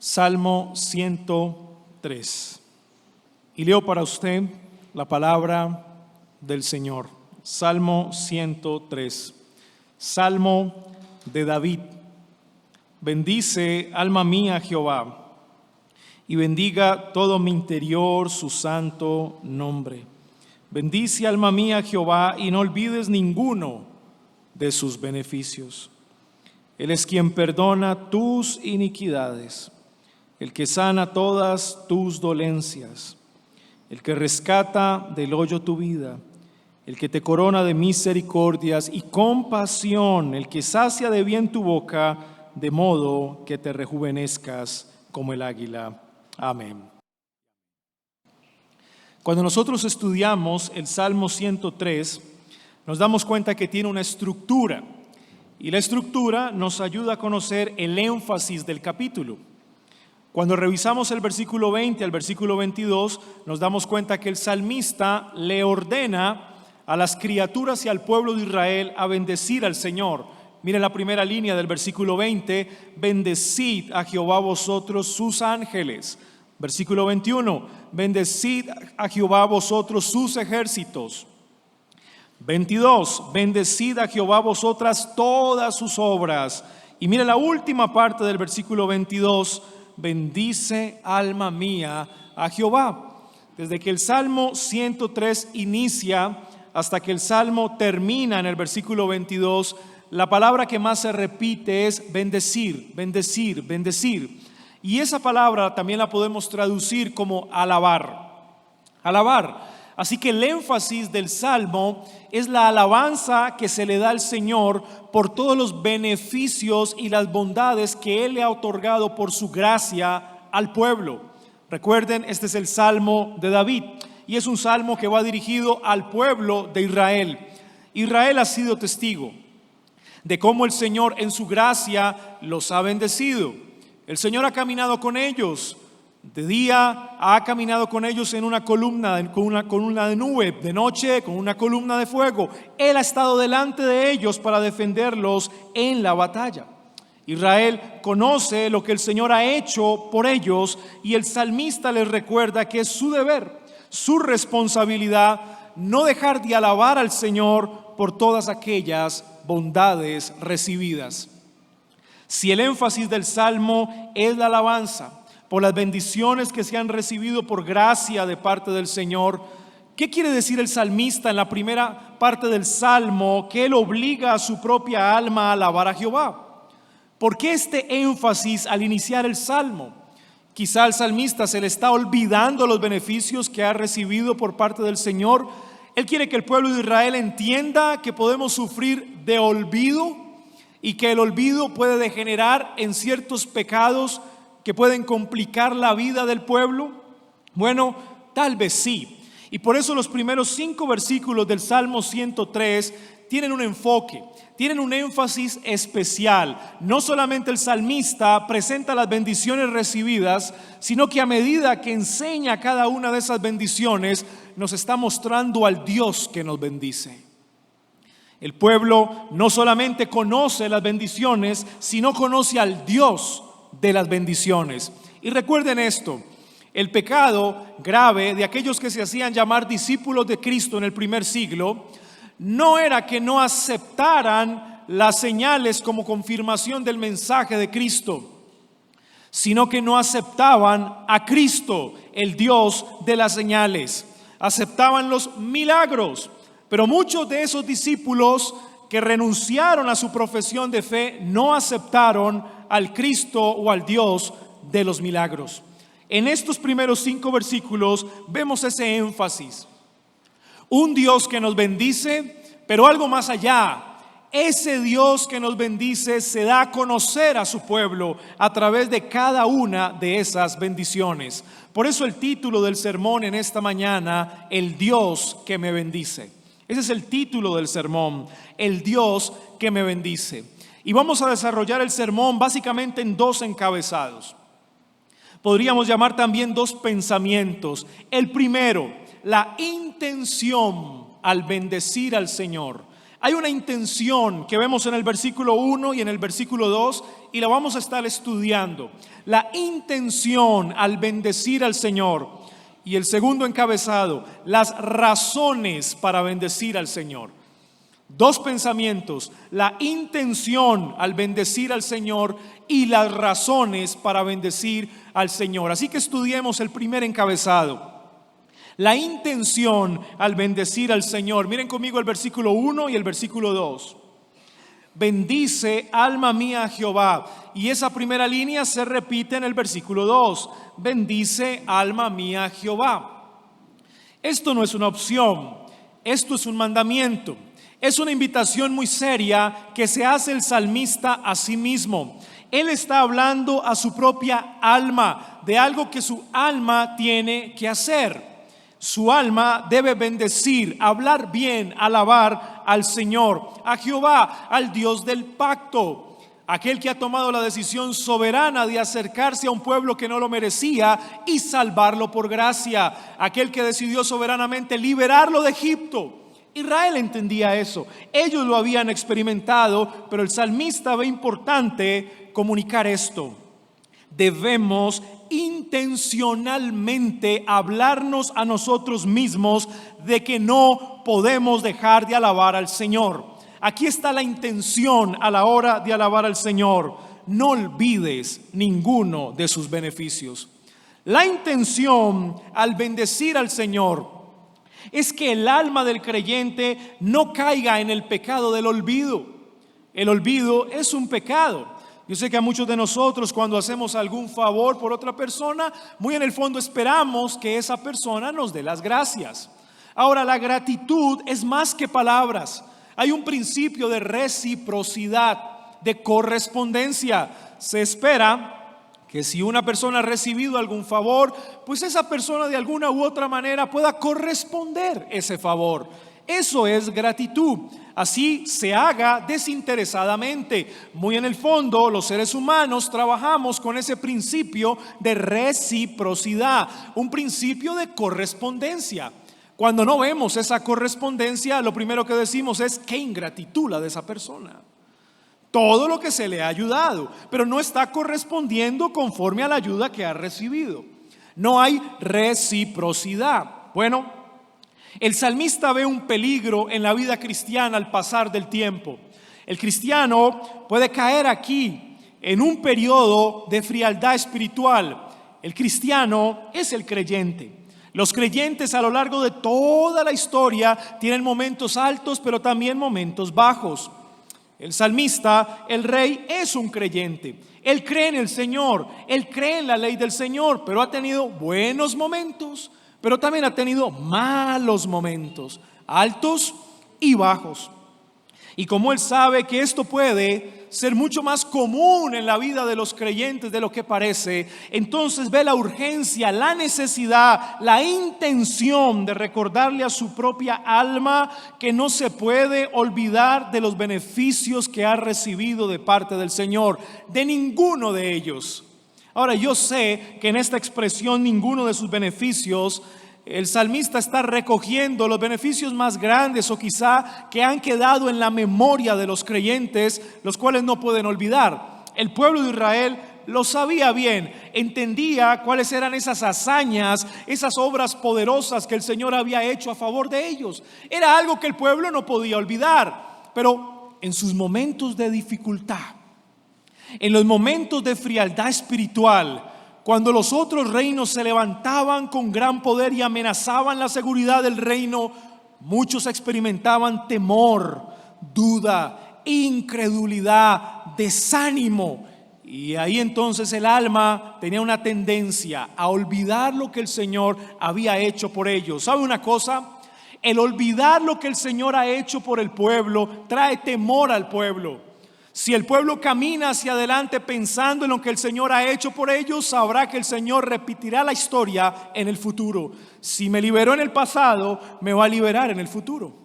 Salmo 103. Y leo para usted la palabra del Señor. Salmo 103. Salmo de David. Bendice, alma mía, Jehová, y bendiga todo mi interior su santo nombre. Bendice, alma mía, Jehová, y no olvides ninguno de sus beneficios. Él es quien perdona tus iniquidades, el que sana todas tus dolencias, el que rescata del hoyo tu vida, el que te corona de misericordias y compasión, el que sacia de bien tu boca, de modo que te rejuvenezcas como el águila. Amén. Cuando nosotros estudiamos el Salmo 103, nos damos cuenta que tiene una estructura, y la estructura nos ayuda a conocer el énfasis del capítulo. Cuando revisamos el versículo 20 al versículo 22, nos damos cuenta que el salmista le ordena a las criaturas y al pueblo de Israel a bendecir al Señor. Miren la primera línea del versículo 20: bendecid a Jehová vosotros sus ángeles. Versículo 21: bendecid a Jehová vosotros sus ejércitos. 22: bendecid a Jehová vosotras todas sus obras. Y mire la última parte del versículo 22: bendice, alma mía, a Jehová. Desde que el Salmo 103 inicia hasta que el Salmo termina en el versículo 22, la palabra que más se repite es bendecir, bendecir, bendecir. Y esa palabra también la podemos traducir como alabar, alabar. Así que el énfasis del Salmo es la alabanza que se le da al Señor por todos los beneficios y las bondades que Él le ha otorgado por su gracia al pueblo. Recuerden, este es el Salmo de David y es un salmo que va dirigido al pueblo de Israel. Israel ha sido testigo de cómo el Señor en su gracia los ha bendecido. El Señor ha caminado con ellos. De día ha caminado con ellos en una columna, con una columna de nube, de noche con una columna de fuego. Él ha estado delante de ellos para defenderlos en la batalla. Israel conoce lo que el Señor ha hecho por ellos y el salmista les recuerda que es su deber, su responsabilidad, no dejar de alabar al Señor por todas aquellas bondades recibidas. Si el énfasis del Salmo es la alabanza por las bendiciones que se han recibido por gracia de parte del Señor, ¿qué quiere decir el salmista en la primera parte del Salmo? Que él obliga a su propia alma a alabar a Jehová. ¿Por qué este énfasis al iniciar el Salmo? Quizá al salmista se le está olvidando los beneficios que ha recibido por parte del Señor. Él quiere que el pueblo de Israel entienda que podemos sufrir de olvido y que el olvido puede degenerar en ciertos pecados que pueden complicar la vida del pueblo. Bueno, tal vez sí. Y por eso los primeros 5 versículos del Salmo 103 tienen un enfoque, tienen un énfasis especial. No solamente el salmista presenta las bendiciones recibidas, sino que a medida que enseña cada una de esas bendiciones, nos está mostrando al Dios que nos bendice. El pueblo no solamente conoce las bendiciones, sino conoce al Dios de las bendiciones. Y recuerden esto: el pecado grave de aquellos que se hacían llamar discípulos de Cristo en el primer siglo no era que no aceptaran las señales como confirmación del mensaje de Cristo, sino que no aceptaban a Cristo, el Dios de las señales. Aceptaban los milagros, pero muchos de esos discípulos que renunciaron a su profesión de fe no aceptaron al Cristo o al Dios de los milagros. En estos primeros 5 versículos vemos ese énfasis. Un Dios que nos bendice, pero algo más allá. Ese Dios que nos bendice se da a conocer a su pueblo a través de cada una de esas bendiciones. Por eso el título del sermón en esta mañana: el Dios que me bendice. Ese es el título del sermón: el Dios que me bendice. Y vamos a desarrollar el sermón básicamente en 2 encabezados. Podríamos llamar también 2 pensamientos. El primero, la intención al bendecir al Señor. Hay una intención que vemos en el versículo 1 y en el versículo 2 y la vamos a estar estudiando. La intención al bendecir al Señor. Y el segundo encabezado, las razones para bendecir al Señor. Dos pensamientos, la intención al bendecir al Señor y las razones para bendecir al Señor. Así que estudiemos el primer encabezado. La intención al bendecir al Señor. Miren conmigo el versículo 1 y el versículo 2. Bendice, alma mía, a Jehová. Y esa primera línea se repite en el versículo 2. Bendice, alma mía, a Jehová. Esto no es una opción, esto es un mandamiento. Es una invitación muy seria que se hace el salmista a sí mismo. Él está hablando a su propia alma de algo que su alma tiene que hacer. Su alma debe bendecir, hablar bien, alabar al Señor, a Jehová, al Dios del pacto, aquel que ha tomado la decisión soberana de acercarse a un pueblo que no lo merecía y salvarlo por gracia, aquel que decidió soberanamente liberarlo de Egipto. Israel entendía eso, ellos lo habían experimentado, pero el salmista ve importante comunicar esto. Debemos intencionalmente hablarnos a nosotros mismos de que no podemos dejar de alabar al Señor. Aquí está la intención a la hora de alabar al Señor. No olvides ninguno de sus beneficios. La intención al bendecir al Señor es que el alma del creyente no caiga en el pecado del olvido. El olvido es un pecado. Yo sé que a muchos de nosotros, cuando hacemos algún favor por otra persona, muy en el fondo esperamos que esa persona nos dé las gracias. Ahora, la gratitud es más que palabras. Hay un principio de reciprocidad, de correspondencia. Se espera que si una persona ha recibido algún favor, pues esa persona de alguna u otra manera pueda corresponder ese favor. Eso es gratitud. Así se haga desinteresadamente. Muy en el fondo, los seres humanos trabajamos con ese principio de reciprocidad, un principio de correspondencia. Cuando no vemos esa correspondencia, lo primero que decimos es qué ingratitud la de esa persona. Todo lo que se le ha ayudado, pero no está correspondiendo conforme a la ayuda que ha recibido. No hay reciprocidad. Bueno, el salmista ve un peligro en la vida cristiana al pasar del tiempo. El cristiano puede caer aquí en un periodo de frialdad espiritual. El cristiano es el creyente. Los creyentes a lo largo de toda la historia tienen momentos altos, pero también momentos bajos. El salmista, el rey, es un creyente. Él cree en el Señor, él cree en la ley del Señor, pero ha tenido buenos momentos, pero también ha tenido malos momentos, altos y bajos. Y como él sabe que esto puede ser mucho más común en la vida de los creyentes de lo que parece, entonces ve la urgencia, la necesidad, la intención de recordarle a su propia alma que no se puede olvidar de los beneficios que ha recibido de parte del Señor, de ninguno de ellos. Ahora, yo sé que en esta expresión ninguno de sus beneficios, el salmista está recogiendo los beneficios más grandes o quizá que han quedado en la memoria de los creyentes, los cuales no pueden olvidar. El pueblo de Israel lo sabía bien, entendía cuáles eran esas hazañas, esas obras poderosas que el Señor había hecho a favor de ellos. Era algo que el pueblo no podía olvidar, pero en sus momentos de dificultad, en los momentos de frialdad espiritual, cuando los otros reinos se levantaban con gran poder y amenazaban la seguridad del reino, muchos experimentaban temor, duda, incredulidad, desánimo. Y ahí entonces el alma tenía una tendencia a olvidar lo que el Señor había hecho por ellos. ¿Sabe una cosa? El olvidar lo que el Señor ha hecho por el pueblo trae temor al pueblo. Si el pueblo camina hacia adelante pensando en lo que el Señor ha hecho por ellos, sabrá que el Señor repetirá la historia en el futuro. Si me liberó en el pasado, me va a liberar en el futuro.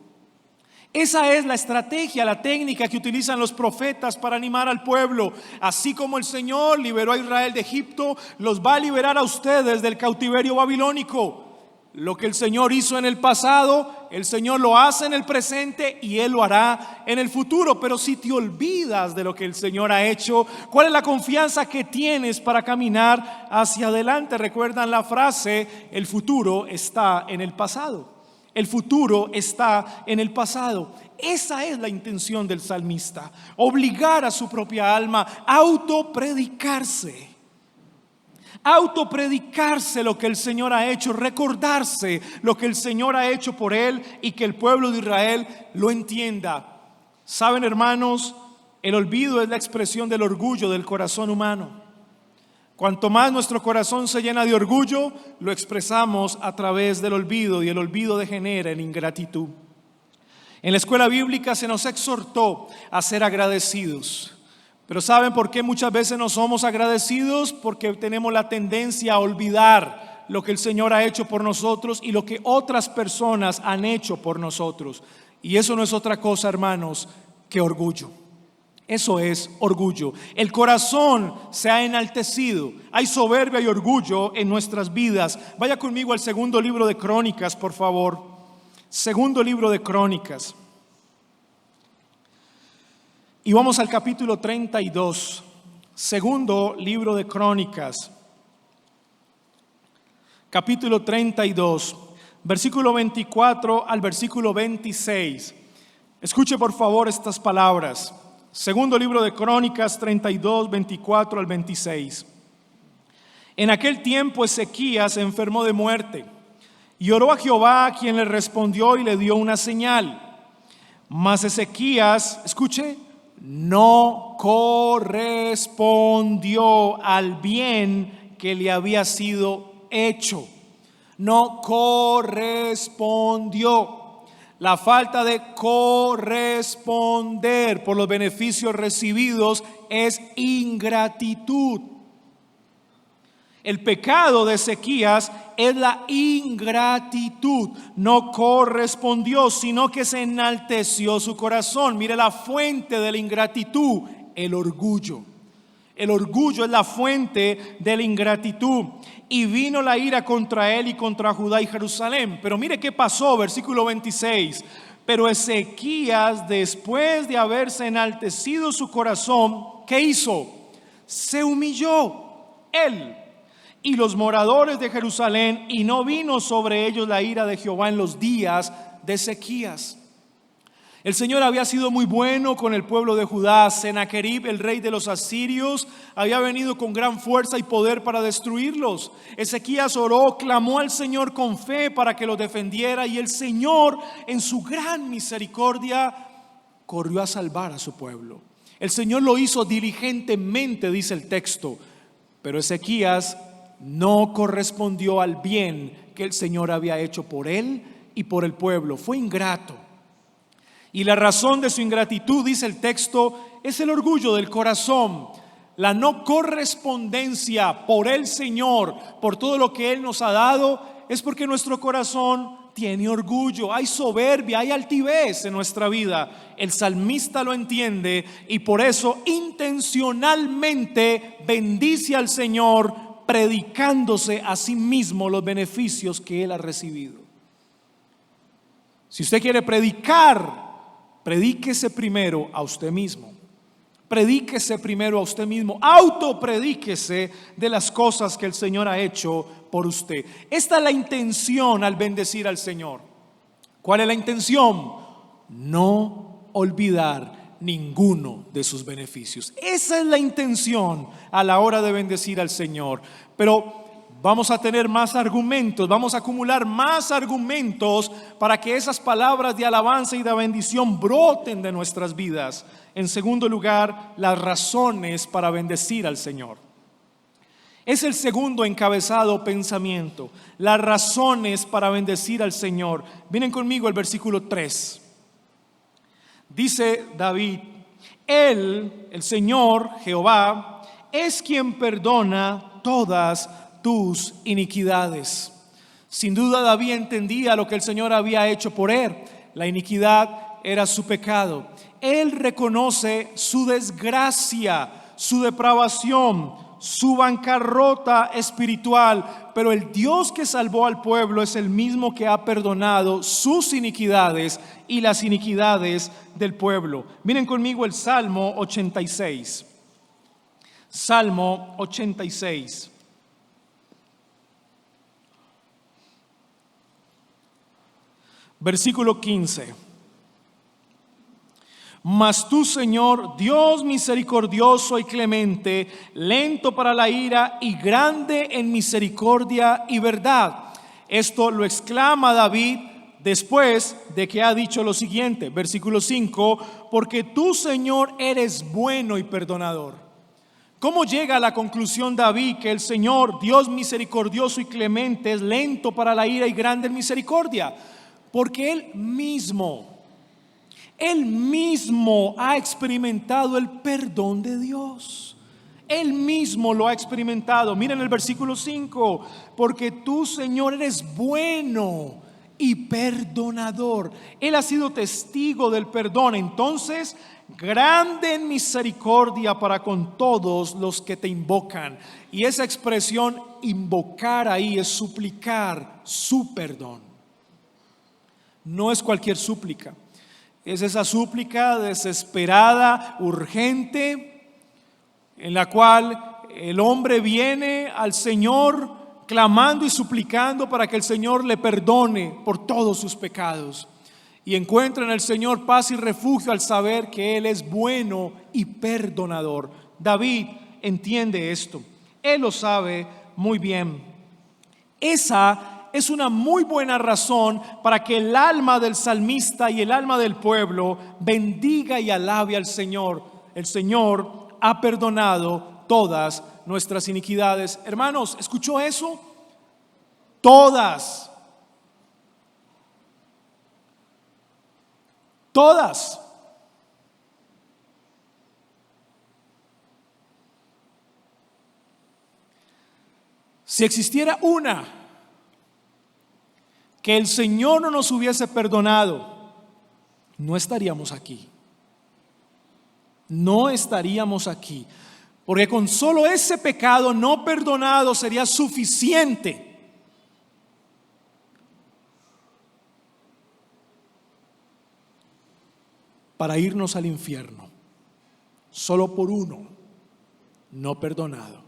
Esa es la estrategia, la técnica que utilizan los profetas para animar al pueblo. Así como el Señor liberó a Israel de Egipto, los va a liberar a ustedes del cautiverio babilónico. Lo que el Señor hizo en el pasado, el Señor lo hace en el presente y Él lo hará en el futuro. Pero si te olvidas de lo que el Señor ha hecho, ¿cuál es la confianza que tienes para caminar hacia adelante? ¿Recuerdan la frase? El futuro está en el pasado. El futuro está en el pasado. Esa es la intención del salmista: obligar a su propia alma a autopredicarse lo que el Señor ha hecho, recordarse lo que el Señor ha hecho por él y que el pueblo de Israel lo entienda. Saben, hermanos, el olvido es la expresión del orgullo del corazón humano. Cuanto más nuestro corazón se llena de orgullo, lo expresamos a través del olvido, y el olvido degenera en ingratitud. En la escuela bíblica se nos exhortó a ser agradecidos. Pero ¿saben por qué muchas veces no somos agradecidos? Porque tenemos la tendencia a olvidar lo que el Señor ha hecho por nosotros y lo que otras personas han hecho por nosotros. Y eso no es otra cosa, hermanos, que orgullo. Eso es orgullo. El corazón se ha enaltecido. Hay soberbia y orgullo en nuestras vidas. Vaya conmigo al segundo libro de Crónicas, por favor. Segundo libro de Crónicas. Y vamos al capítulo 32, segundo libro de Crónicas, capítulo 32, versículo 24 al versículo 26. Escuche por favor estas palabras. Segundo libro de Crónicas 32, 24 al 26. En aquel tiempo Ezequías se enfermó de muerte y oró a Jehová, quien le respondió y le dio una señal. Mas Ezequías, escuche, no correspondió al bien que le había sido hecho. No correspondió. La falta de corresponder por los beneficios recibidos es ingratitud. El pecado de Ezequías es la ingratitud. No correspondió, sino que se enalteció su corazón. Mire la fuente de la ingratitud: el orgullo. El orgullo es la fuente de la ingratitud. Y vino la ira contra él y contra Judá y Jerusalén. Pero mire qué pasó, versículo 26. Pero Ezequías, después de haberse enaltecido su corazón, ¿qué hizo? Se humilló él y los moradores de Jerusalén, y no vino sobre ellos la ira de Jehová en los días de Ezequías. El Señor había sido muy bueno con el pueblo de Judá. Sennacherib, el rey de los asirios, había venido con gran fuerza y poder para destruirlos. Ezequías oró, clamó al Señor con fe para que los defendiera, y el Señor, en su gran misericordia, corrió a salvar a su pueblo. El Señor lo hizo diligentemente, dice el texto, pero Ezequías no correspondió al bien que el Señor había hecho por él y por el pueblo. Fue ingrato. Y la razón de su ingratitud, dice el texto, es el orgullo del corazón. La no correspondencia por el Señor, por todo lo que Él nos ha dado, es porque nuestro corazón tiene orgullo. Hay soberbia, hay altivez en nuestra vida. El salmista lo entiende y por eso intencionalmente bendice al Señor, predicándose a sí mismo los beneficios que él ha recibido. Si usted quiere predicar, predíquese primero a usted mismo. Predíquese primero a usted mismo. Autopredíquese de las cosas que el Señor ha hecho por usted. Esta es la intención al bendecir al Señor. ¿Cuál es la intención? No olvidar ninguno de sus beneficios. Esa es la intención a la hora de bendecir al Señor. Pero vamos a tener más argumentos, vamos a acumular más argumentos para que esas palabras de alabanza y de bendición broten de nuestras vidas. En segundo lugar, las razones para bendecir al Señor. Es el segundo encabezado pensamiento, las razones para bendecir al Señor. Vienen conmigo al versículo 3. Dice David: Él, el Señor, Jehová, es quien perdona todas tus iniquidades. Sin duda David entendía lo que el Señor había hecho por él. La iniquidad era su pecado. Él reconoce su desgracia, su depravación, su bancarrota espiritual, pero el Dios que salvó al pueblo es el mismo que ha perdonado sus iniquidades y las iniquidades del pueblo. Miren conmigo el Salmo 86. Salmo 86. Versículo 15. Mas tú, Señor, Dios misericordioso y clemente, lento para la ira y grande en misericordia y verdad. Esto lo exclama David después de que ha dicho lo siguiente, versículo 5, porque tú, Señor, eres bueno y perdonador. ¿Cómo llega a la conclusión David que el Señor, Dios misericordioso y clemente, es lento para la ira y grande en misericordia? Porque Él mismo ha experimentado el perdón de Dios. Él mismo lo ha experimentado. Miren el versículo 5, porque tú, Señor, eres bueno y perdonador. Él ha sido testigo del perdón. Entonces, grande en misericordia para con todos los que te invocan. Y esa expresión invocar ahí es suplicar su perdón. No es cualquier súplica. Es esa súplica desesperada, urgente, en la cual el hombre viene al Señor clamando y suplicando para que el Señor le perdone por todos sus pecados. Y encuentra en el Señor paz y refugio al saber que Él es bueno y perdonador. David entiende esto. Él lo sabe muy bien. Esa es una muy buena razón para que el alma del salmista y el alma del pueblo bendiga y alabe al Señor. El Señor ha perdonado todas nuestras iniquidades. Hermanos, ¿escuchó eso? Todas. Todas. Si existiera una que el Señor no nos hubiese perdonado, no estaríamos aquí. No estaríamos aquí. Porque con solo ese pecado no perdonado sería suficiente para irnos al infierno. Solo por uno no perdonado.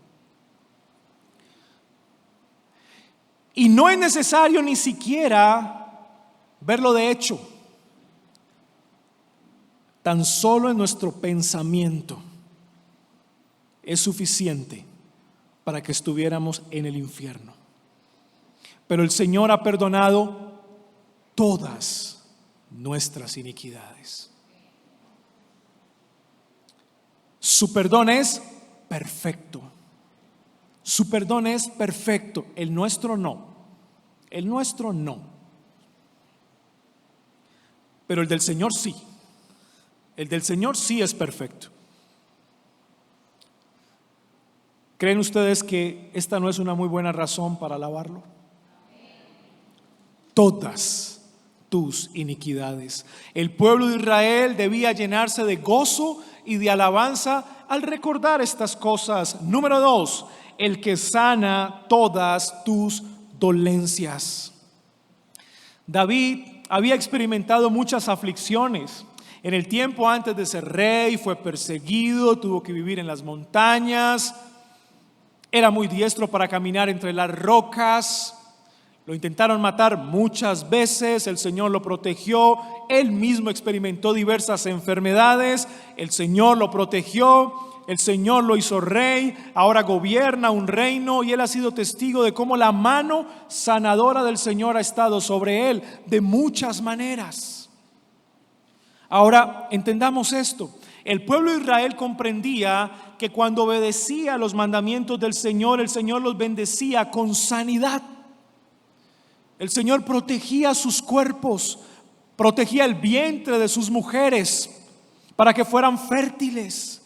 Y no es necesario ni siquiera verlo de hecho. Tan solo en nuestro pensamiento es suficiente para que estuviéramos en el infierno. Pero el Señor ha perdonado todas nuestras iniquidades. Su perdón es perfecto. Su perdón es perfecto. El nuestro no. El nuestro no. Pero el del Señor sí. El del Señor sí es perfecto. ¿Creen ustedes que esta no es una muy buena razón para alabarlo? Todas tus iniquidades. El pueblo de Israel debía llenarse de gozo y de alabanza al recordar estas cosas. Número 2, el que sana todas tus dolencias. David había experimentado muchas aflicciones. En el tiempo antes de ser rey fue perseguido, tuvo que vivir en las montañas, era muy diestro para caminar entre las rocas, lo intentaron matar muchas veces, el Señor lo protegió, él mismo experimentó diversas enfermedades, el Señor lo protegió. El Señor lo hizo rey, ahora gobierna un reino y él ha sido testigo de cómo la mano sanadora del Señor ha estado sobre él de muchas maneras. Ahora entendamos esto. El pueblo de Israel comprendía que cuando obedecía los mandamientos del Señor, el Señor los bendecía con sanidad. El Señor protegía sus cuerpos, protegía el vientre de sus mujeres para que fueran fértiles.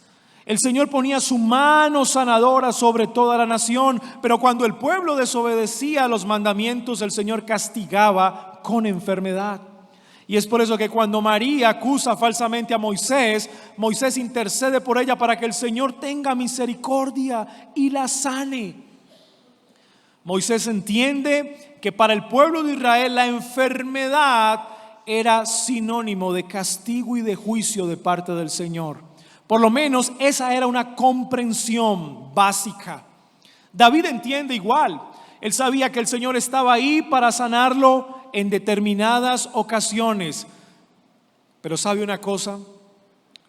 El Señor ponía su mano sanadora sobre toda la nación, pero cuando el pueblo desobedecía los mandamientos, el Señor castigaba con enfermedad. Y es por eso que cuando María acusa falsamente a Moisés, Moisés intercede por ella para que el Señor tenga misericordia y la sane. Moisés entiende que para el pueblo de Israel la enfermedad era sinónimo de castigo y de juicio de parte del Señor. Por lo menos esa era una comprensión básica. David entiende igual. Él sabía que el Señor estaba ahí para sanarlo en determinadas ocasiones. Pero ¿sabe una cosa?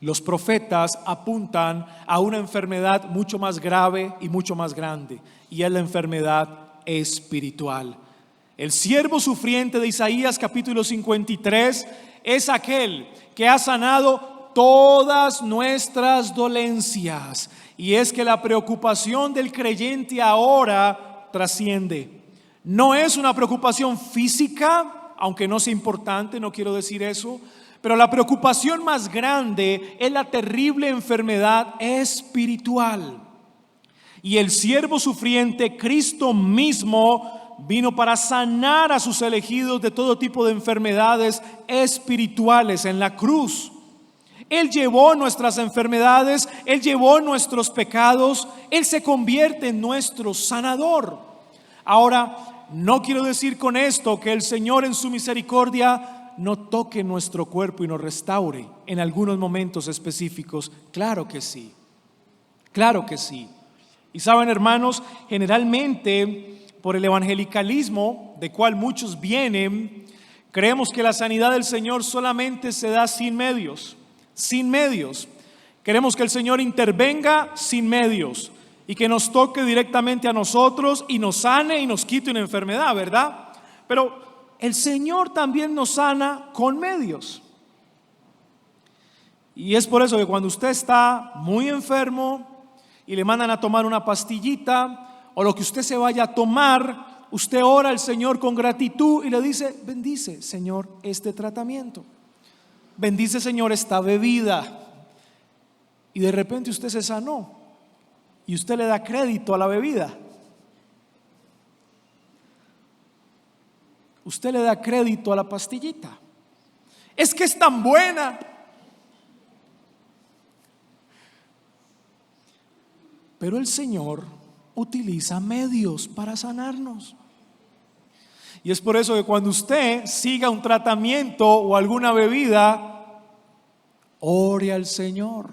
Los profetas apuntan a una enfermedad mucho más grave y mucho más grande, y es la enfermedad espiritual. El siervo sufriente de Isaías capítulo 53 es aquel que ha sanado todas nuestras dolencias. Y es que la preocupación del creyente ahora trasciende. No es una preocupación física, aunque no sea importante, no quiero decir eso, pero la preocupación más grande es la terrible enfermedad espiritual. Y el siervo sufriente, Cristo mismo, vino para sanar a sus elegidos de todo tipo de enfermedades espirituales en la cruz. Él llevó nuestras enfermedades, Él llevó nuestros pecados, Él se convierte en nuestro sanador. Ahora, no quiero decir con esto que el Señor en su misericordia no toque nuestro cuerpo y nos restaure en algunos momentos específicos. Claro que sí, claro que sí. Y saben, hermanos, generalmente por el evangelicalismo, de cual muchos vienen, creemos que la sanidad del Señor solamente se da sin medios. Sin medios. Queremos que el Señor intervenga sin medios y que nos toque directamente a nosotros y nos sane y nos quite una enfermedad, ¿verdad? Pero el Señor también nos sana con medios. Y es por eso que cuando usted está muy enfermo y le mandan a tomar una pastillita o lo que usted se vaya a tomar, usted ora al Señor con gratitud y le dice: bendice, Señor, este tratamiento. Bendice, Señor, esta bebida. Y de repente usted se sanó y usted le da crédito a la bebida. Usted le da crédito a la pastillita. Es que es tan buena. Pero el Señor utiliza medios para sanarnos. Y es por eso que cuando usted siga un tratamiento o alguna bebida, ore al Señor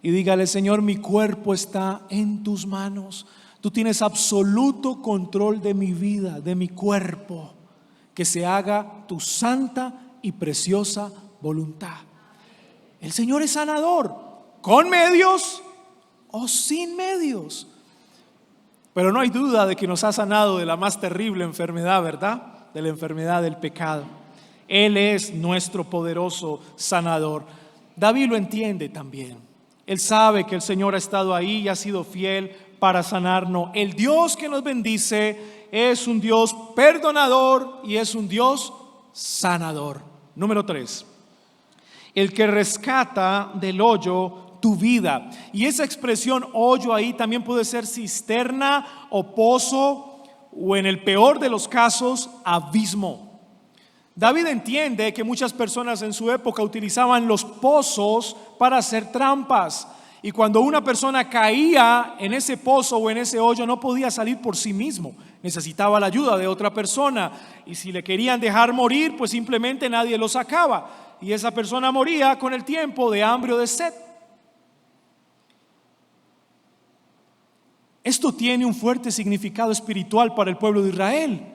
y dígale: Señor, mi cuerpo está en tus manos. Tú tienes absoluto control de mi vida, de mi cuerpo. Que se haga tu santa y preciosa voluntad. El Señor es sanador, con medios o sin medios. Pero no hay duda de que nos ha sanado de la más terrible enfermedad, ¿verdad? De la enfermedad del pecado. Él es nuestro poderoso sanador. David lo entiende también. Él sabe que el Señor ha estado ahí y ha sido fiel para sanarnos. El Dios que nos bendice es un Dios perdonador y es un Dios sanador. Número 3. El que rescata del hoyo tu vida. Y esa expresión hoyo ahí también puede ser cisterna o pozo, o en el peor de los casos, abismo. David entiende que muchas personas en su época utilizaban los pozos para hacer trampas, y cuando una persona caía en ese pozo o en ese hoyo no podía salir por sí mismo, necesitaba la ayuda de otra persona, y si le querían dejar morir, pues simplemente nadie lo sacaba y esa persona moría con el tiempo de hambre o de sed. Esto tiene un fuerte significado espiritual para el pueblo de Israel.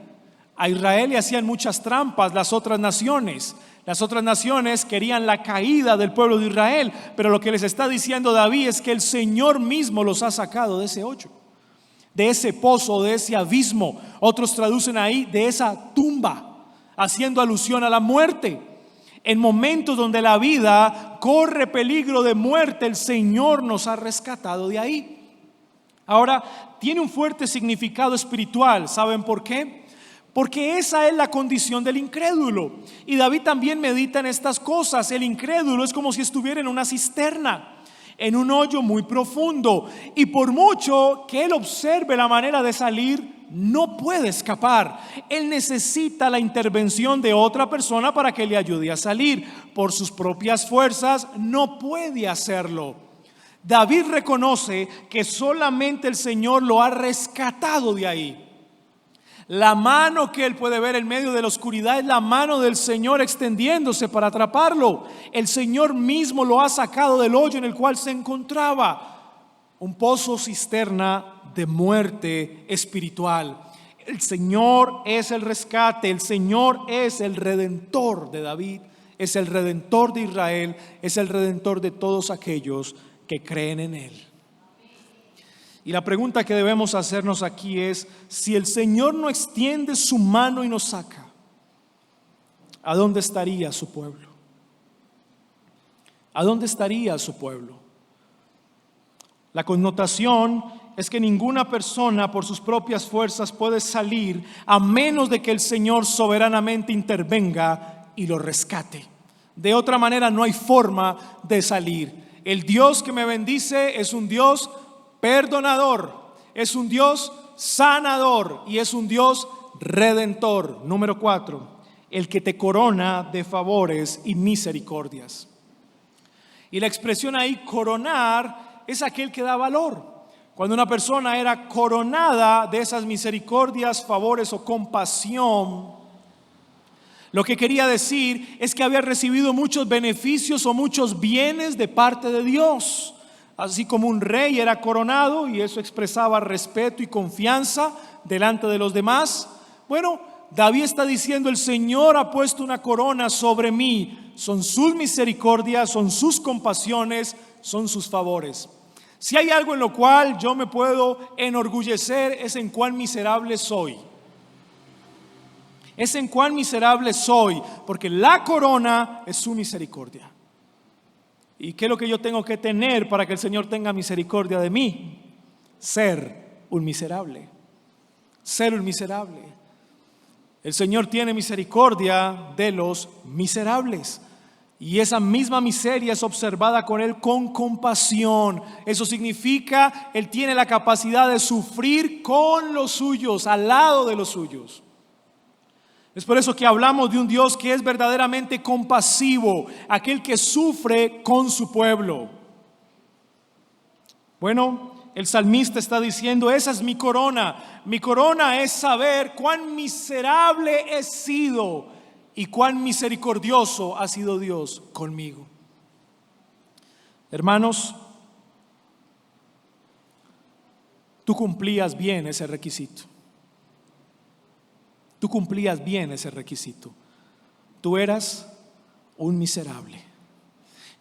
A Israel le hacían muchas trampas las otras naciones. Las otras naciones querían la caída del pueblo de Israel, pero lo que les está diciendo David es que el Señor mismo los ha sacado de ese hoyo, de ese pozo, de ese abismo. Otros traducen ahí de esa tumba, haciendo alusión a la muerte. En momentos donde la vida corre peligro de muerte, el Señor nos ha rescatado de ahí. Ahora, tiene un fuerte significado espiritual. ¿Saben por qué? Porque esa es la condición del incrédulo. Y David también medita en estas cosas. El incrédulo es como si estuviera en una cisterna, en un hoyo muy profundo. Y por mucho que él observe la manera de salir, no puede escapar. Él necesita la intervención de otra persona para que le ayude a salir. Por sus propias fuerzas no puede hacerlo. David reconoce que solamente el Señor lo ha rescatado de ahí. La mano que él puede ver en medio de la oscuridad es la mano del Señor extendiéndose para atraparlo. El Señor mismo lo ha sacado del hoyo en el cual se encontraba, un pozo cisterna de muerte espiritual. El Señor es el rescate, el Señor es el redentor de David, es el redentor de Israel, es el redentor de todos aquellos que creen en Él. Y la pregunta que debemos hacernos aquí es: si el Señor no extiende su mano y nos saca, ¿a dónde estaría su pueblo? ¿A dónde estaría su pueblo? La connotación es que ninguna persona por sus propias fuerzas puede salir a menos de que el Señor soberanamente intervenga y lo rescate. De otra manera no hay forma de salir. El Dios que me bendice es un Dios perdonador, es un Dios sanador y es un Dios redentor. Número 4, el que te corona de favores y misericordias. Y la expresión ahí, coronar, es aquel que da valor. Cuando una persona era coronada de esas misericordias, favores o compasión, lo que quería decir es que había recibido muchos beneficios o muchos bienes de parte de Dios. Así como un rey era coronado y eso expresaba respeto y confianza delante de los demás. Bueno, David está diciendo: el Señor ha puesto una corona sobre mí. Son sus misericordias, son sus compasiones, son sus favores. Si hay algo en lo cual yo me puedo enorgullecer, es en cuán miserable soy. Es en cuán miserable soy, porque la corona es su misericordia. ¿Y qué es lo que yo tengo que tener para que el Señor tenga misericordia de mí? Ser un miserable. Ser un miserable. El Señor tiene misericordia de los miserables. Y esa misma miseria es observada con Él con compasión. Eso significa, Él tiene la capacidad de sufrir con los suyos, al lado de los suyos. Es por eso que hablamos de un Dios que es verdaderamente compasivo, aquel que sufre con su pueblo. Bueno, el salmista está diciendo: esa es mi corona. Mi corona es saber cuán miserable he sido y cuán misericordioso ha sido Dios conmigo. Hermanos, tú cumplías bien ese requisito. Tú cumplías bien ese requisito. Tú eras un miserable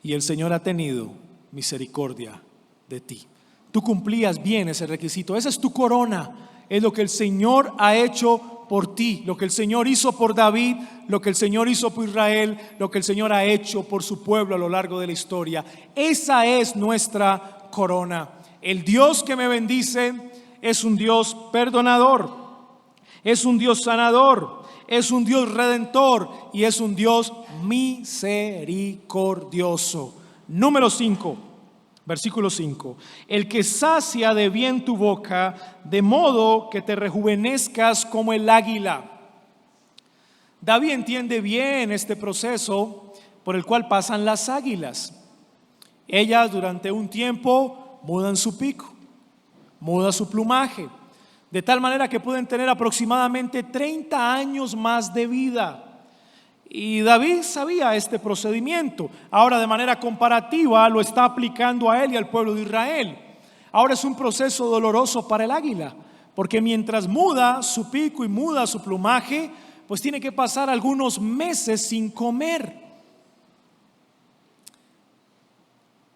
y el Señor ha tenido misericordia de ti. Tú cumplías bien ese requisito. Esa es tu corona. Es lo que el Señor ha hecho por ti, lo que el Señor hizo por David, lo que el Señor hizo por Israel, lo que el Señor ha hecho por su pueblo a lo largo de la historia. Esa es nuestra corona. El Dios que me bendice es un Dios perdonador, es un Dios sanador, es un Dios redentor y es un Dios misericordioso. Número 5, versículo 5. El que sacia de bien tu boca, de modo que te rejuvenezcas como el águila. David entiende bien este proceso por el cual pasan las águilas. Ellas durante un tiempo mudan su pico, mudan su plumaje, de tal manera que pueden tener aproximadamente 30 años más de vida. Y David sabía este procedimiento. Ahora, de manera comparativa, lo está aplicando a él y al pueblo de Israel. Ahora es un proceso doloroso para el águila, porque mientras muda su pico y muda su plumaje, pues tiene que pasar algunos meses sin comer.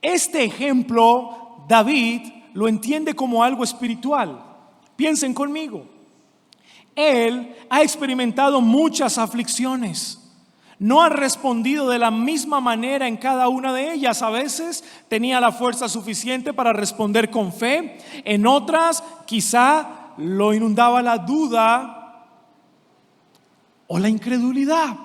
Este ejemplo, David lo entiende como algo espiritual. Piensen conmigo. Él ha experimentado muchas aflicciones. No ha respondido de la misma manera en cada una de ellas. A veces tenía la fuerza suficiente para responder con fe. En otras quizá lo inundaba la duda o la incredulidad,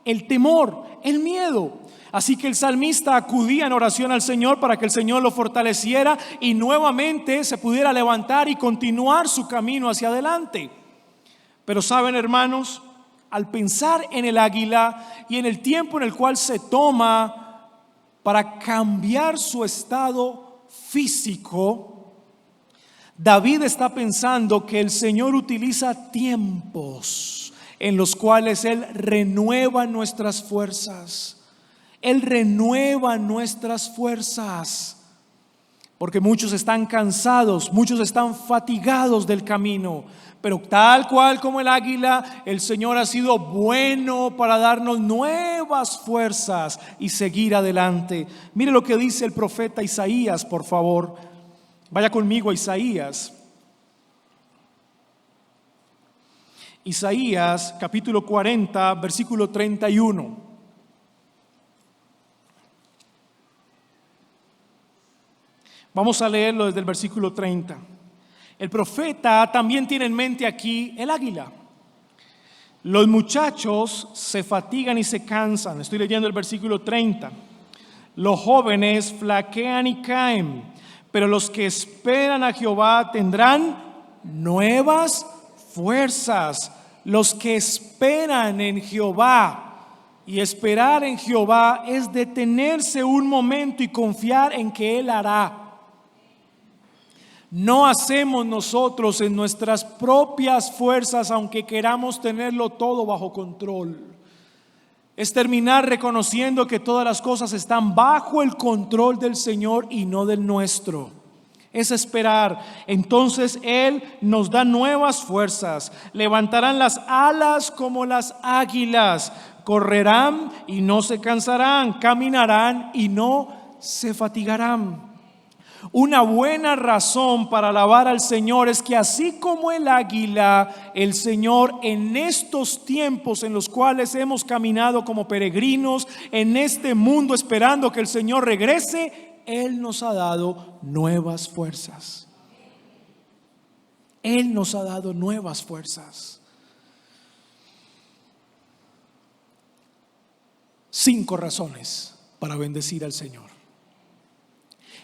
el temor, el miedo. Así que el salmista acudía en oración al Señor para que el Señor lo fortaleciera y nuevamente se pudiera levantar y continuar su camino hacia adelante. Pero saben, hermanos, al pensar en el águila y en el tiempo en el cual se toma para cambiar su estado físico, David está pensando que el Señor utiliza tiempos en los cuales Él renueva nuestras fuerzas. Él renueva nuestras fuerzas. Porque muchos están cansados, muchos están fatigados del camino. Pero tal cual como el águila, el Señor ha sido bueno para darnos nuevas fuerzas y seguir adelante. Mire lo que dice el profeta Isaías, por favor. Vaya conmigo a Isaías. Isaías capítulo 40, versículo 31. Vamos a leerlo desde el versículo 30. El profeta también tiene en mente aquí el águila. Los muchachos se fatigan y se cansan. Estoy leyendo el versículo 30. Los jóvenes flaquean y caen, pero los que esperan a Jehová tendrán nuevas fuerzas. Los que esperan en Jehová. Y esperar en Jehová es detenerse un momento y confiar en que Él hará. No hacemos nosotros en nuestras propias fuerzas, aunque queramos tenerlo todo bajo control. Es terminar reconociendo que todas las cosas están bajo el control del Señor y no del nuestro. Es esperar. Entonces Él nos da nuevas fuerzas. Levantarán las alas como las águilas. Correrán y no se cansarán. Caminarán y no se fatigarán. Una buena razón para alabar al Señor es que así como el águila, el Señor en estos tiempos en los cuales hemos caminado como peregrinos en este mundo esperando que el Señor regrese, Él nos ha dado nuevas fuerzas. Él nos ha dado nuevas fuerzas. 5 razones para bendecir al Señor.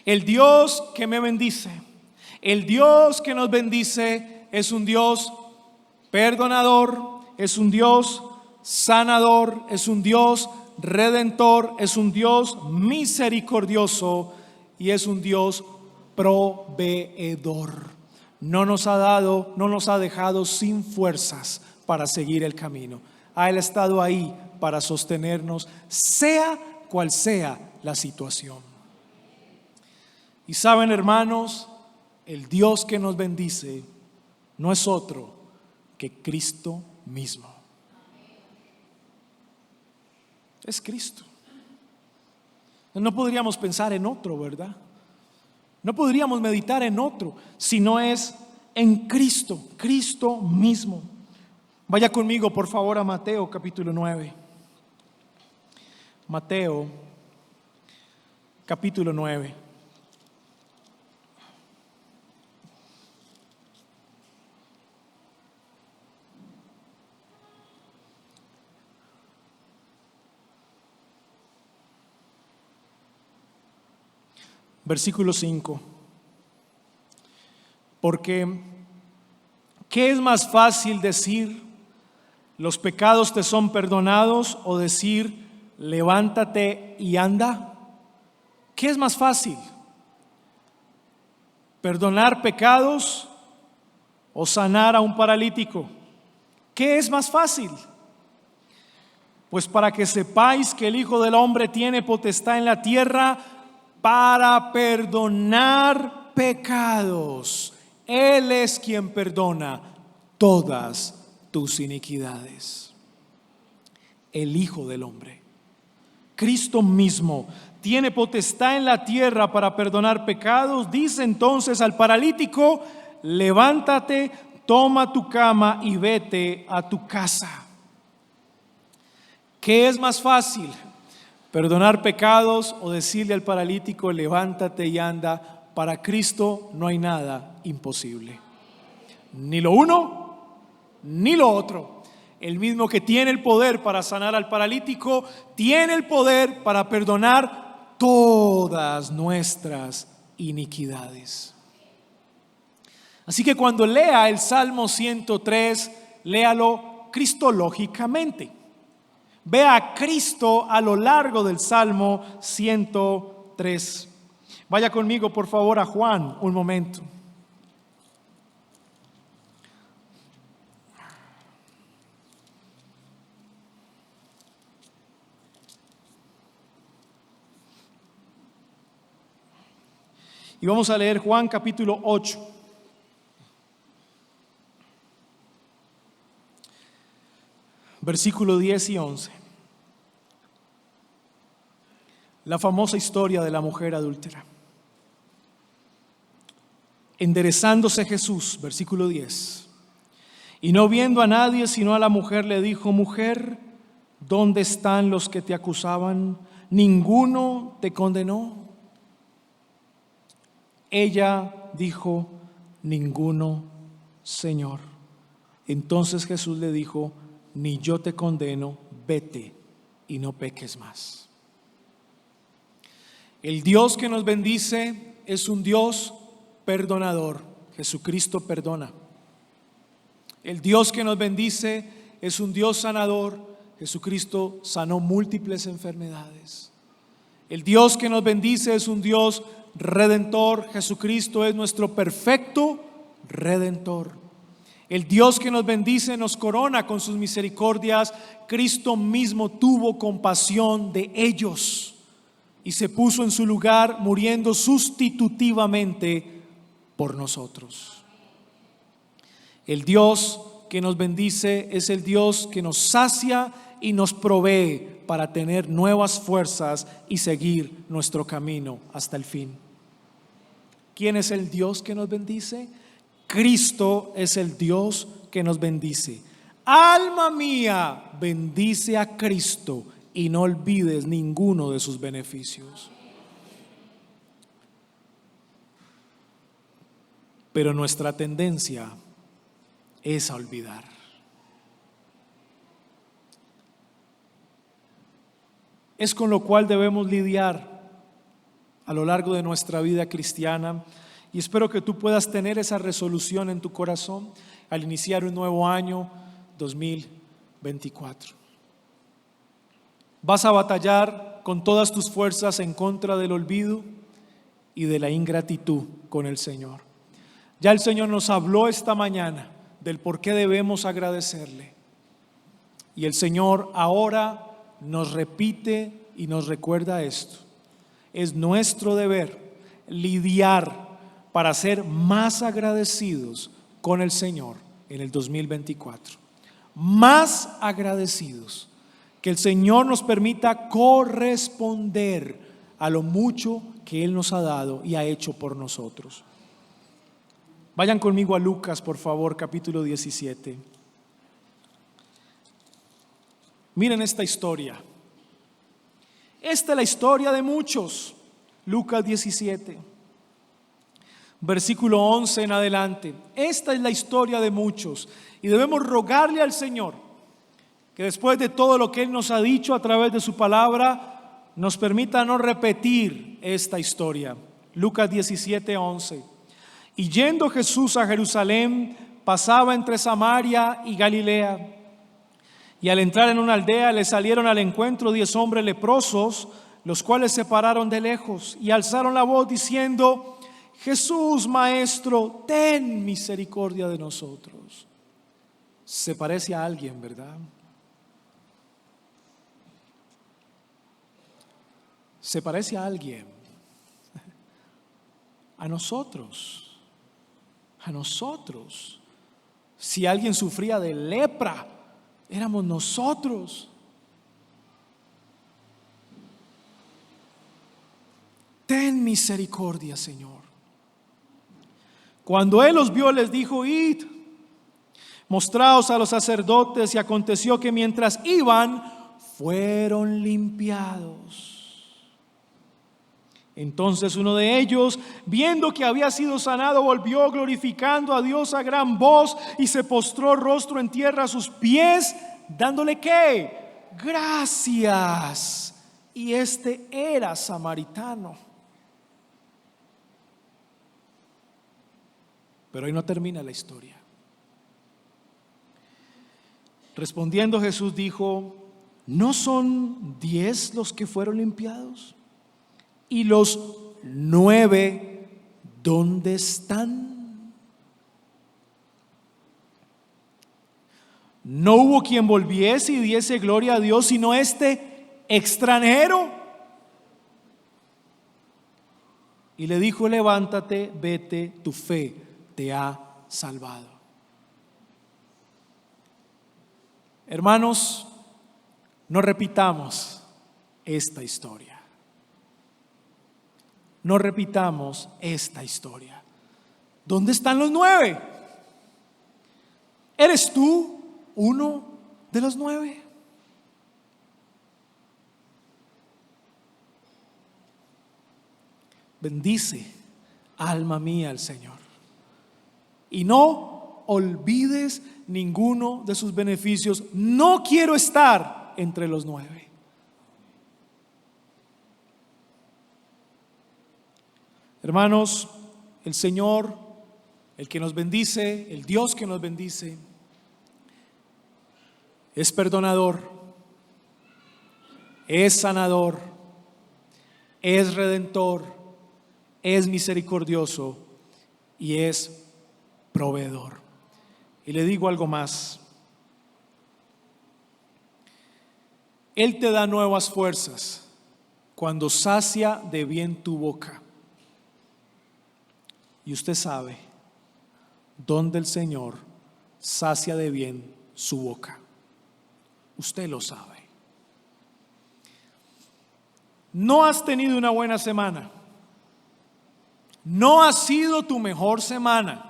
El Dios que me bendice, el Dios que nos bendice es un Dios perdonador, es un Dios sanador, es un Dios redentor, es un Dios misericordioso y es un Dios proveedor. No nos ha dejado sin fuerzas para seguir el camino. Él ha estado ahí para sostenernos, sea cual sea la situación. Y saben, hermanos, el Dios que nos bendice no es otro que Cristo mismo. Es Cristo. No podríamos pensar en otro, ¿verdad? No podríamos meditar en otro, si no es en Cristo, Cristo mismo. Vaya conmigo, por favor, a Mateo capítulo 9. Mateo capítulo 9. Versículo 5. Porque, ¿qué es más fácil decir, los pecados te son perdonados, o decir, levántate y anda? ¿Qué es más fácil? ¿Perdonar pecados o sanar a un paralítico? ¿Qué es más fácil? Pues para que sepáis que el Hijo del Hombre tiene potestad en la tierra para perdonar pecados. Él es quien perdona todas tus iniquidades. El Hijo del Hombre, Cristo mismo, tiene potestad en la tierra para perdonar pecados. Dice entonces al paralítico, levántate, toma tu cama y vete a tu casa. ¿Qué es más fácil? ¿Perdonar pecados o decirle al paralítico, levántate y anda? Para Cristo no hay nada imposible. Ni lo uno, ni lo otro. El mismo que tiene el poder para sanar al paralítico, tiene el poder para perdonar todas nuestras iniquidades. Así que cuando lea el Salmo 103, léalo cristológicamente. Vea a Cristo a lo largo del Salmo 103. Vaya conmigo, por favor, a Juan un momento. Y vamos a leer Juan capítulo 8. Versículo 10 y 11. La famosa historia de la mujer adúltera. Enderezándose Jesús, versículo 10. Y no viendo a nadie sino a la mujer, le dijo: mujer, ¿dónde están los que te acusaban? ¿Ninguno te condenó? Ella dijo: ninguno, Señor. Entonces Jesús le dijo: ni yo te condeno, vete y no peques más. El Dios que nos bendice es un Dios perdonador. Jesucristo perdona. El Dios que nos bendice es un Dios sanador. Jesucristo sanó múltiples enfermedades. El Dios que nos bendice es un Dios redentor. Jesucristo es nuestro perfecto redentor. El Dios que nos bendice nos corona con sus misericordias. Cristo mismo tuvo compasión de ellos y se puso en su lugar, muriendo sustitutivamente por nosotros. El Dios que nos bendice es el Dios que nos sacia y nos provee para tener nuevas fuerzas y seguir nuestro camino hasta el fin. ¿Quién es el Dios que nos bendice? Cristo es el Dios que nos bendice. Alma mía, bendice a Cristo y no olvides ninguno de sus beneficios. Pero nuestra tendencia es a olvidar. Es con lo cual debemos lidiar a lo largo de nuestra vida cristiana, y espero que tú puedas tener esa resolución en tu corazón al iniciar un nuevo año 2024. Vas a batallar con todas tus fuerzas en contra del olvido y de la ingratitud con el Señor. Ya el Señor nos habló esta mañana del por qué debemos agradecerle, y el Señor ahora nos repite y nos recuerda esto. Es nuestro deber lidiar para ser más agradecidos con el Señor en el 2024. Más agradecidos. Que el Señor nos permita corresponder a lo mucho que Él nos ha dado y ha hecho por nosotros. Vayan conmigo a Lucas, por favor, capítulo 17. Miren esta historia. Esta es la historia de muchos. Lucas 17, versículo 11 en adelante. Esta es la historia de muchos y debemos rogarle al Señor que después de todo lo que Él nos ha dicho a través de su palabra, nos permita no repetir esta historia. Lucas 17, 11. Y yendo Jesús a Jerusalén, pasaba entre Samaria y Galilea. Y al entrar en una aldea le salieron al encuentro 10 hombres leprosos, los cuales se pararon de lejos y alzaron la voz diciendo: Jesús, Maestro, ten misericordia de nosotros. Se parece a alguien, ¿verdad? Se parece a alguien. A nosotros. A nosotros. Si alguien sufría de lepra, éramos nosotros. Ten misericordia, Señor. Cuando Él los vio, les dijo: id, mostraos a los sacerdotes. Y aconteció que mientras iban, fueron limpiados. Entonces uno de ellos, viendo que había sido sanado, volvió glorificando a Dios a gran voz y se postró rostro en tierra a sus pies, dándole ¿qué? Gracias. Y este era samaritano. Pero ahí no termina la historia. Respondiendo Jesús dijo: ¿no son 10 los que fueron limpiados? ¿Y los 9 dónde están? No hubo quien volviese y diese gloria a Dios, sino este extranjero. Y le dijo: levántate, vete, tu fe te ha salvado. Hermanos, no repitamos esta historia. No repitamos esta historia. ¿Dónde están los 9? ¿Eres tú uno de los 9? Bendice, alma mía, al Señor, y no olvides ninguno de sus beneficios. No quiero estar entre los 9. Hermanos, el Señor, el que nos bendice, el Dios que nos bendice, es perdonador, es sanador, es redentor, es misericordioso y es proveedor. Y le digo algo más: Él te da nuevas fuerzas cuando sacia de bien tu boca. Y usted sabe dónde el Señor sacia de bien su boca. Usted lo sabe. No has tenido una buena semana. No ha sido tu mejor semana,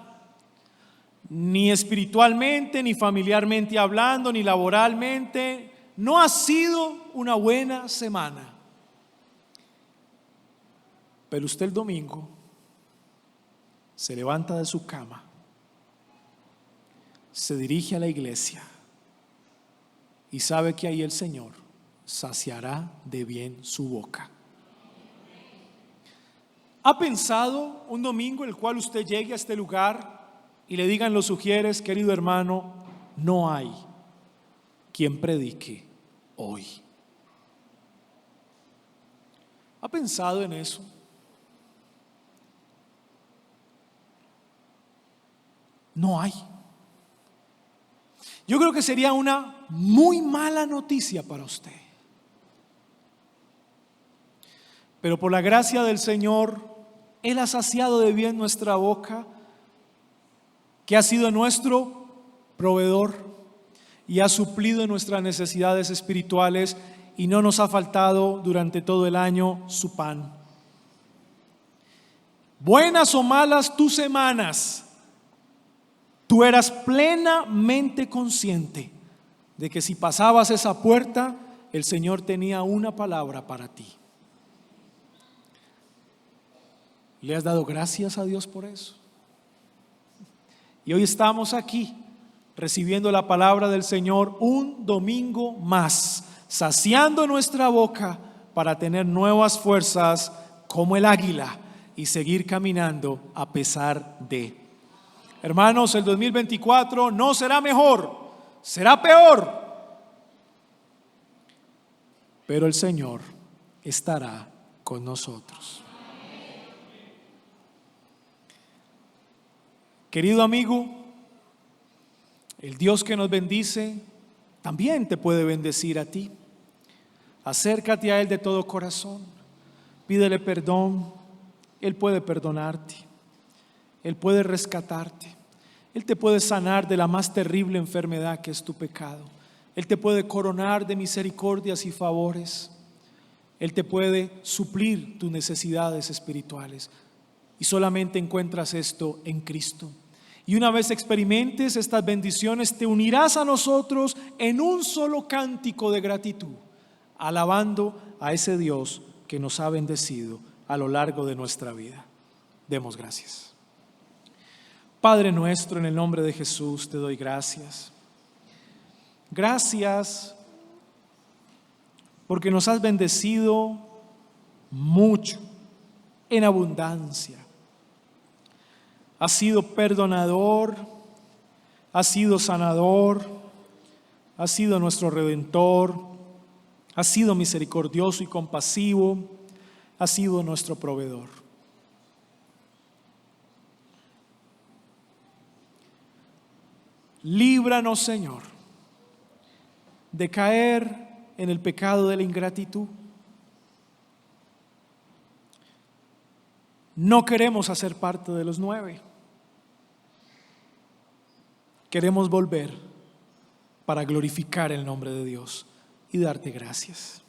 ni espiritualmente, ni familiarmente hablando, ni laboralmente. No ha sido una buena semana. Pero usted el domingo se levanta de su cama, se dirige a la iglesia y sabe que ahí el Señor saciará de bien su boca. ¿Ha pensado un domingo el cual usted llegue a este lugar y le digan los sugieres: querido hermano, no hay quien predique hoy? ¿Ha pensado en eso? No hay. Yo creo que sería una muy mala noticia para usted. Pero por la gracia del Señor, Él ha saciado de bien nuestra boca, que ha sido nuestro proveedor y ha suplido nuestras necesidades espirituales, y no nos ha faltado durante todo el año su pan. Buenas o malas tus semanas, tú eras plenamente consciente de que si pasabas esa puerta, el Señor tenía una palabra para ti. ¿Le has dado gracias a Dios por eso? Y hoy estamos aquí recibiendo la palabra del Señor un domingo más, saciando nuestra boca para tener nuevas fuerzas como el águila y seguir caminando a pesar de. Hermanos, el 2024 no será mejor, será peor, pero el Señor estará con nosotros. Querido amigo, el Dios que nos bendice también te puede bendecir a ti. Acércate a Él de todo corazón, pídele perdón. Él puede perdonarte, Él puede rescatarte, Él te puede sanar de la más terrible enfermedad que es tu pecado. Él te puede coronar de misericordias y favores. Él te puede suplir tus necesidades espirituales. Y solamente encuentras esto en Cristo. Y una vez experimentes estas bendiciones, te unirás a nosotros en un solo cántico de gratitud, alabando a ese Dios que nos ha bendecido a lo largo de nuestra vida. Demos gracias. Padre nuestro, en el nombre de Jesús te doy gracias. Gracias porque nos has bendecido mucho, en abundancia. Has sido perdonador, has sido sanador, has sido nuestro Redentor, has sido misericordioso y compasivo, has sido nuestro proveedor. Líbranos, Señor, de caer en el pecado de la ingratitud. No queremos hacer parte de los 9. Queremos volver para glorificar el nombre de Dios y darte gracias.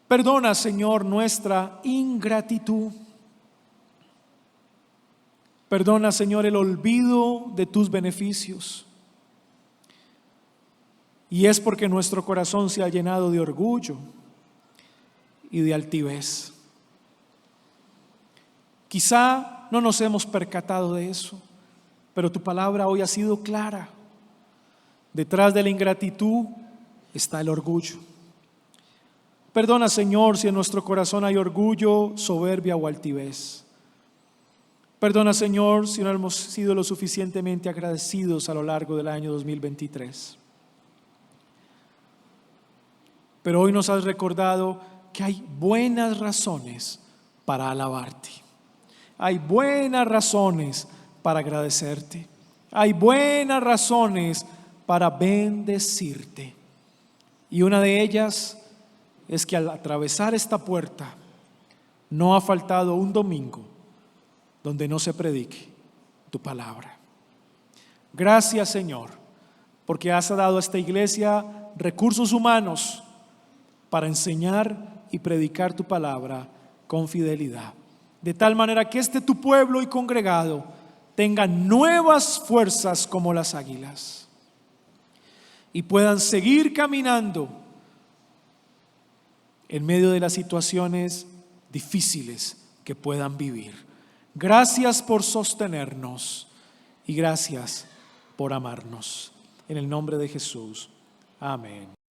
Perdona, Señor, nuestra ingratitud. Perdona, Señor, el olvido de tus beneficios. Y es porque nuestro corazón se ha llenado de orgullo y de altivez. Quizá no nos hemos percatado de eso, pero tu palabra hoy ha sido clara. Detrás de la ingratitud está el orgullo. Perdona, Señor, si en nuestro corazón hay orgullo, soberbia o altivez. Perdona, Señor, si no hemos sido lo suficientemente agradecidos a lo largo del año 2023. Pero hoy nos has recordado que hay buenas razones para alabarte. Hay buenas razones para agradecerte. Hay buenas razones para bendecirte. Y una de ellas es que al atravesar esta puerta no ha faltado un domingo donde no se predique tu palabra. Gracias, Señor, porque has dado a esta iglesia recursos humanos para enseñar y predicar tu palabra con fidelidad. De tal manera que tu pueblo y congregado tengan nuevas fuerzas como las águilas y puedan seguir caminando en medio de las situaciones difíciles que puedan vivir. Gracias por sostenernos y gracias por amarnos. En el nombre de Jesús. Amén.